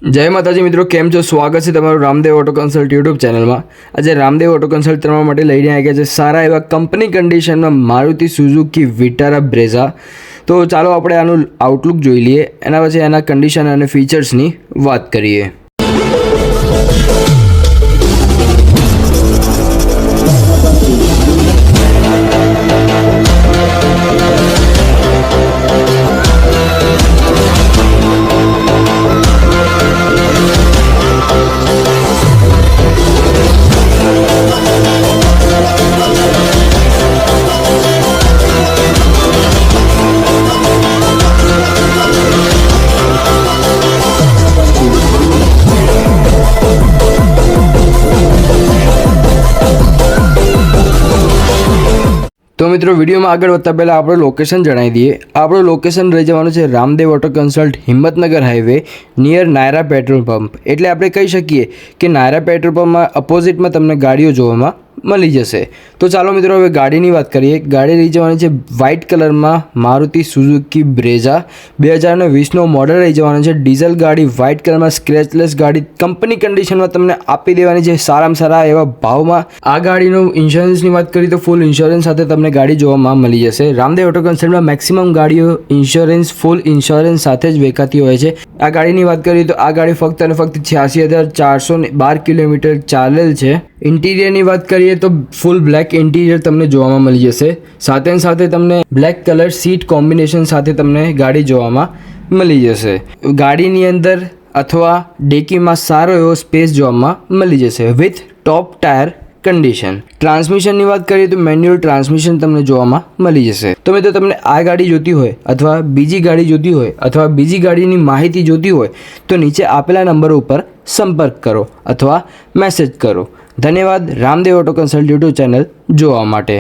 જય માતાજી મિત્રો, કેમ છો? સ્વાગત છે તમારું રામદેવ ઓટો કન્સલ્ટ યુટ્યુબ ચેનલમાં। આજે રામદેવ ઓટો કન્સલ્ટ તમારા માટે લઈને આવી ગયા છે સારા એવા કંપની કન્ડિશનમાં મારુતિ સુઝુકી વિટારા બ્રેઝા। તો ચાલો આપણે આનું આઉટલુક જોઈ લઈએ, એના પછી એના કન્ડિશન અને ફીચર્સની વાત કરીએ। તો મિત્રો, વિડીયોમાં આગળ વધતા પહેલાં આપણું લોકેશન જણાવી દઈએ। આપણું લોકેશન રહી જવાનું છે Ramdev auto consult Himmatnagar highway near Naira petrol pump. એટલે આપણે કહી શકીએ કે નાયરા પેટ્રોલ પંપમાં અપોઝિટમાં તમને ગાડીઓ જોવામાં મળી જશે। તો ચાલો મિત્રો, હવે ગાડીની વાત કરીએ। ગાડી રહી જવાની છે વ્હાઇટ કલરમાં મારુતિ સુઝુકી બ્રેઝા 2020નો મોડલ રહી જવાનો છે। ડીઝલ ગાડી, વ્હાઇટ કલરમાં સ્ક્રેચલેસ ગાડી, કંપની કન્ડિશનમાં તમને આપી દેવાની છે સારામાં સારા એવા ભાવમાં। આ ગાડીનો ઇન્સ્યોરન્સની વાત કરીએ તો ફૂલ ઇન્સ્યોરન્સ સાથે તમને ગાડી જોવામાં મળી જશે। રામદેવ ઓટો કન્સલ્ટમાં મેક્સિમમ ગાડીઓ ઇન્સ્યોરન્સ, ફૂલ ઇન્સ્યોરન્સ સાથે જ વેચાતી હોય છે। આ ગાડીની વાત કરીએ તો આ ગાડી ફક્ત અને ફક્ત 86,412 કિલોમીટર ચાલેલ છે। ઇન્ટિરિયરની વાત કરીએ તો ફૂલ બ્લેક ઇન્ટિરિયર તમને જોવામાં મળી જશે। સાથે સાથે તમને બ્લેક કલર સીટ કોમ્બિનેશન સાથે તમને ગાડી જોવામાં મળી જશે। ગાડીની અંદર અથવા ડેકીમાં સારો એવો સ્પેસ જોવામાં મળી જશે વિથ ટોપ ટાયર કન્ડિશન। ટ્રાન્સમિશનની વાત કરીએ તો મેન્યુઅલ ટ્રાન્સમિશન તમને જોવામાં મળી જશે। તો મિત્રો, તમને આ ગાડી જોતી હોય અથવા બીજી ગાડી જોતી હોય અથવા બીજી ગાડીની માહિતી જોતી હોય તો નીચે આપેલા નંબર ઉપર સંપર્ક કરો અથવા મેસેજ કરો। ધન્યવાદ Ramdev auto consult YouTube channel જોવા માટે।